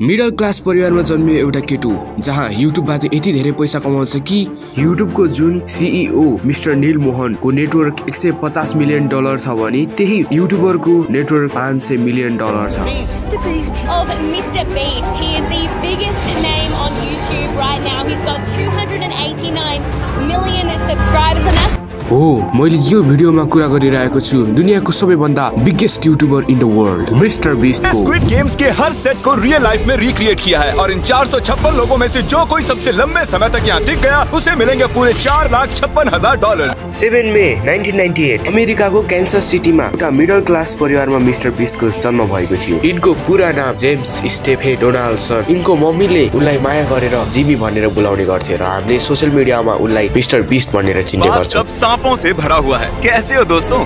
Middle class परिवारमा जन्मियो एउटा केटु जहाँ युट्युबबाट यति धेरै पैसा कमाउँछ कि युट्युबको जुन सीईओ मिस्टर नील मोहनको नेटवर्क $150 मिलियन छ भने त्यही युट्युबरको नेटवर्क $500 मिलियन छ। Mr. Beast. Of Mr. Beast. He is the biggest name on YouTube right now. He's got 289 million subscribers and that's हो मैले यो भिडियोमा कुरा गरिरहेको छु दुनियाको सबैभन्दा biggest YouTuber in the world mister beast को। स्क्विड गेम्स के हर सेट को रियल लाइफ में रिक्रिएट किया है और इन 456 लोगों में से जो कोई सबसे लंबे समय तक यहाँ टिक गया उसे मिलेंगे पूरे $4,56,000। 7 मे 1998 अमेरिकाको क्यान्सस सिटीमा एउटा मिडल क्लास परिवारमा मिस्टर बीस्टको जन्म भएको थियो। इनको पूरा नाम जेम्स स्टेफे डोनाल्डसन। इनको मम्मीले उनलाई माया गरेर जिमी भनेर बोलाउने गर्थे र हामीले सोशल मिडियामा उनलाई मिस्टर बीस्ट भनेर चिन्ने गर्छौं। सांपों से भरा हुआ है। कैसे हो दोस्तों?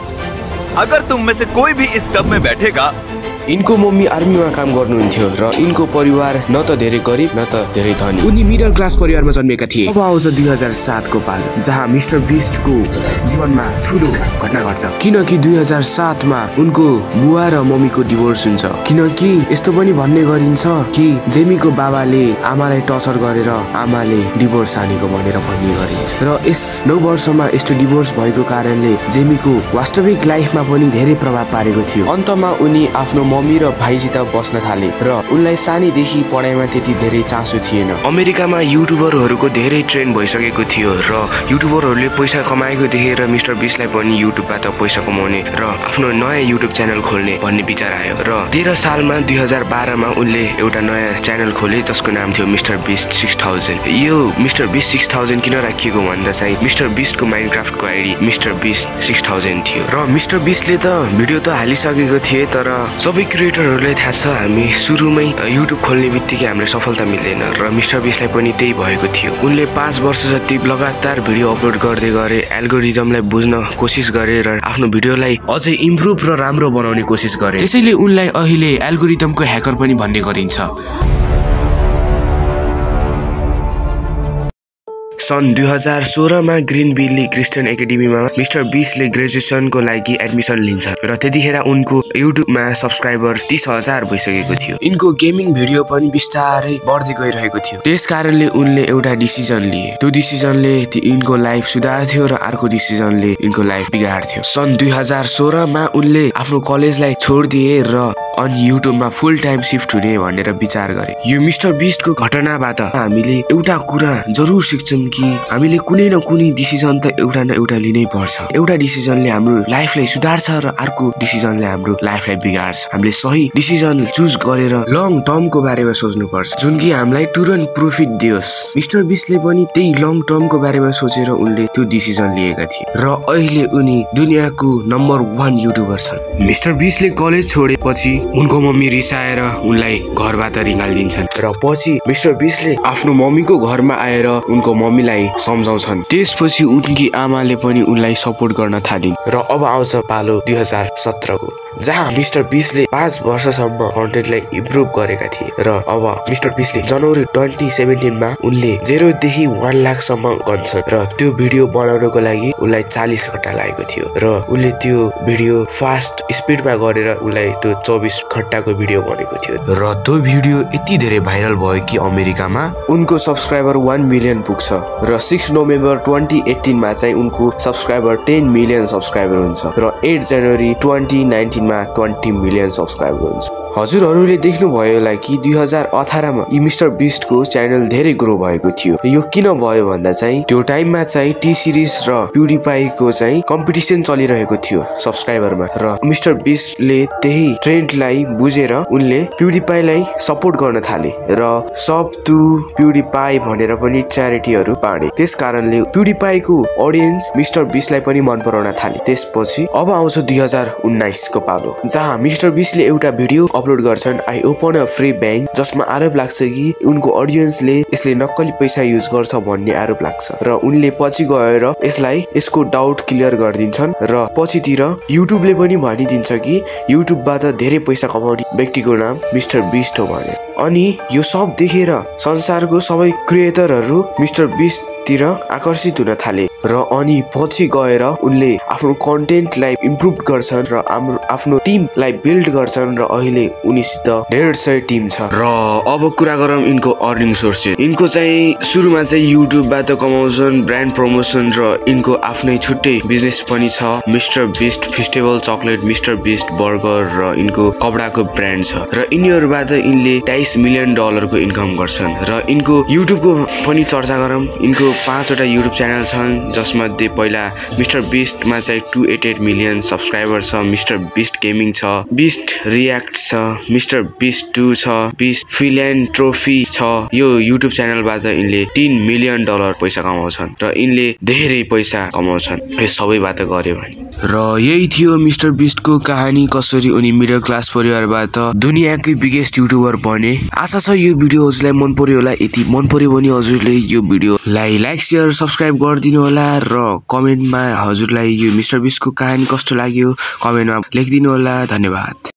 अगर तुम में से कोई भी इस टब में बैठेगा। इनको मम्मी आर्मीमा काम गर्नुहुन्थ्यो र इनको परिवार न त धेरै गरिब न त धेरै धनी। उनी मिडल क्लास परिवारमा जन्मेका थिए। अब आउँछ 2007 को पालो जहाँ मिस्टर बीस्टको जीवनमा ठुलो घटना घट्छ किनकि 2007 मा उनको बुवा र मम्मीको डिभोर्स हुन्छ। किनकि यस्तो पनि भन्ने गरिन्छ कि जेमीको बाबाले आमालाई टर्चर गरेर आमाले डिभोर्स हानेको भनेर भन्ने गरिन्छ र यस 9 वर्षमा यस्तो डिभोर्स भएको कारणले जेमीको वास्तविक लाइफमा पनि धेरै प्रभाव पारेको थियो। अन्तमा उनी आफ्नो मम्मी र भाइसित बस्न थाले र उनलाई सानैदेखि पढाइमा त्यति धेरै चासो थिएन। अमेरिकामा युट्युबरहरूको धेरै ट्रेन्ड भइसकेको थियो र युट्युबरहरूले पैसा कमाएको देखेर मिस्टर बीस्टलाई पनि युट्युबबाट पैसा कमाउने र आफ्नो नयाँ युट्युब च्यानल खोल्ने भन्ने विचार आयो र 13 सालमा 2012 मा उनले एउटा नयाँ च्यानल खोले जसको नाम थियो मिस्टर बीस्ट 6000। यो मिस्टर बीस्ट 6000 किन राखिएको भन्दा चाहिँ मिस्टर बीस्टको माइनक्राफ्टको आइडी मिस्टर बीस्ट 6000 थियो र मिस्टर बीस्टले त भिडियो त हालिसकेको थिए तर सबै क्रिएटरहरूलाई थाहा छ हामी सुरुमै युट्युब खोल्ने बित्तिकै हामीलाई सफलता मिल्दैन र मिस्टर बीस्टलाई पनि त्यही भएको थियो। उनले 5 वर्ष जति लगातार भिडियो अपलोड गर्दै गरे एल्गोरिदमलाई बुझ्न कोसिस गरे र आफ्नो भिडियोलाई अझै इम्प्रुभ र राम्रो बनाउने कोसिस गरे। त्यसैले उनलाई अहिले एल्गोरिदमको ह्याकर पनि भन्ने गरिन्छ। सन् 2016 मा ग्रीन बिल्ली क्रिस्चियन एकाडेमीमा मिस्टर बीस्टले ग्रेजुएसनको लागि एडमिसन लिन्छ र त्यतिखेर उनको युट्युबमा सब्स्क्राइबर 30,000 भइसकेको थियो। इनको गेमिङ भिडियो पनि बिस्तारै बढ्दै गइरहेको थियो। त्यसकारणले उनले एउटा डिसिजन लिए। त्यो डिसिजनले इनको लाइफ सुधार्थ्यो र अर्को डिसिजनले इनको लाइफ बिगार्थ्यो। सन् 2016 मा उनले आफ्नो कलेजलाई छोडिदिए र अनि युट्युबमा फुल टाइम शिफ्ट हुने भनेर विचार गरे। यो मिस्टर बीस्टको घटनाबाट हामीले एउटा कुरा जरुर सिक्छौं कि हामीले कुनै न कुनै डिसिजन त एउटा न एउटा लिनै पर्छ। एउटा डिसिजनले हाम्रो लाइफलाई सुधार्छ र अर्को डिसिजनले हाम्रो लाइफलाई बिगार्छ। हामीले सही डिसिजन चुज गरेर लङ टर्मको बारेमा सोच्नु पर्छ जुन कि हामीलाई तुरन्त प्रॉफिट दियोस्। मिस्टर बीस्टले पनि त्यही लङ टर्मको बारेमा सोचेर उनले त्यो डिसिजन लिएका थिए र अहिले उनी दुनियाको नम्बर 1 युट्युबर छन्। मिस्टर बीस्टले कलेज छोडेपछि उनको मम्मी रिसाएर उनलाई घरबाट निकालिदिन्छन् र पछि मिस्टर बीस्टले आफ्नो मम्मीको घरमा आएर उनको मम्मीलाई सम्झाउँछन्। त्यसपछि उनकी आमाले पनि उनलाई सपोर्ट गर्न थालिन् र अब आउँछ पालो 2017 को जहाँ मिस्टर बीस्टले 5 वर्षसम्म कन्टेन्टलाई इम्प्रुभ गरेका थिए र अब मिस्टर बीस्टले जनवरी 2017 मा उनले 0 देखि 1 लाख सम्म गन्छन् र त्यो भिडियो बनाउनको लागि उनलाई 40 घण्टा लागेको थियो र उनले त्यो भिडियो फास्ट स्पिडमा गरेर उनलाई त्यो 24 घण्टाको भिडियो बनेको थियो र त्यो भिडियो यति धेरै भाइरल भयो कि अमेरिकामा उनको सब्स्क्राइबर 1 मिलियन पुग्छ र 6 नोभेम्बर 2018 मा चाहिँ उनको सब्स्क्राइबर 10 मिलियन सब्स्क्राइबर हुन्छ र 8 जनवरी 2019 मा 20 मिलियन सब्स्क्राइबर हुन्छ। हजुरहरूले देख्नुभयो होला कि 2018 मा यी मिस्टर बीस्टको च्यानल धेरै ग्रो भएको थियो। यो किन भयो भन्दा चाहिँ त्यो टाइममा चाहिँ टी सिरिज र प्युडिपाईको चाहिँ कम्पिटिसन चलिरहेको थियो सब्स्क्राइबरमा र मिस्टर बीस्टले त्यही ट्रेन्डलाई बुझेर उनले प्युडिपाईलाई सपोर्ट गर्न थाले र सब टु प्युडिपाई भनेर पनि च्यारिटीहरू पाडे। त्यसकारणले प्युडिपाईको ऑडियन्स मिस्टर बीस्टलाई पनि मन पराउन थाले। त्यसपछि अब आउँछ 2019 को पालो जहाँ मिस्टर बीस्टले एउटा भिडियो अपलोड गर्छन् I open a free bank जसमा आरोप लाग्छ कि उनको ऑडियन्सले यसले नक्कली पैसा युज गर्छ भन्ने आरोप लाग्छ र उनले पछि गएर यसको डाउट क्लियर गरिदिन्छन् र पछितिर युट्युबले पनि भनिदिन्छ कि युट्युबबाट धेरै पैसा कमाउने व्यक्तिको नाम मिस्टर बीस्ट हो भने। अनि यो सब देखेर संसारको सबै क्रिएटरहरू मिस्टर बीस्ट तिर आकर्षित हुन थाले र अनि पछि गएर उनले आफ्नो कन्टेन्टलाई इम्प्रुभ गर्छन् र आफ्नो टिमलाई बिल्ड गर्छन् र अहिले उनीसित 150 टिम छ। र अब कुरा गरौँ इनको अर्निङ सोर्सेस। इनको चाहिँ सुरुमा चाहिँ युट्युबबाट कमाउँछन्, ब्रान्ड प्रमोसन र इनको आफ्नै छुट्टै बिजनेस पनि छ। Mister Beast festival chocolate, Mister Beast burger र इनको कपडाको ब्रान्ड छ र यिनीहरूबाट इनले $23 मिलियन को इन्कम गर्छन्। र इनको युट्युबको पनि चर्चा गरौँ। इनको 5 वटा युट्युब च्यानल छन् जसमध्ये पहिला मिस्टर बिस्टमा चाहिँ 288 मिलियन सब्सक्राइबर छ, मिस्टर बिस्ट गेमिङ छ, बिस्ट रियाक्ट छ, मिस्टर बिस्ट 2 छ, बिस्ट फिल्यान्ट्रोफी छ। यो युट्युब च्यानलबाट इनले $10 मिलियन पैसा कमाउँछन् र इनले धेरै पैसा कमाउँछन् यो सबैबाट गर्यो भने। र यही थियो मिस्टर बिस्टको कहानी, कसरी उनी मिडल क्लास परिवारबाट दुनियाँकै बिगेस्ट युट्युबर बने। आशा छ यो भिडियो हजुरलाई मन पर्यो होला। यदि मन पर्यो भने हजुरले यो भिडियोलाई लाइक शेयर सब्स्क्राइब गरिदिनु होला र कमेन्टमा हजुरलाई यो मिस्टर बिस्टको कहानी कस्तो लाग्यो कमेन्टमा लेखिदिनु होला। धन्यवाद।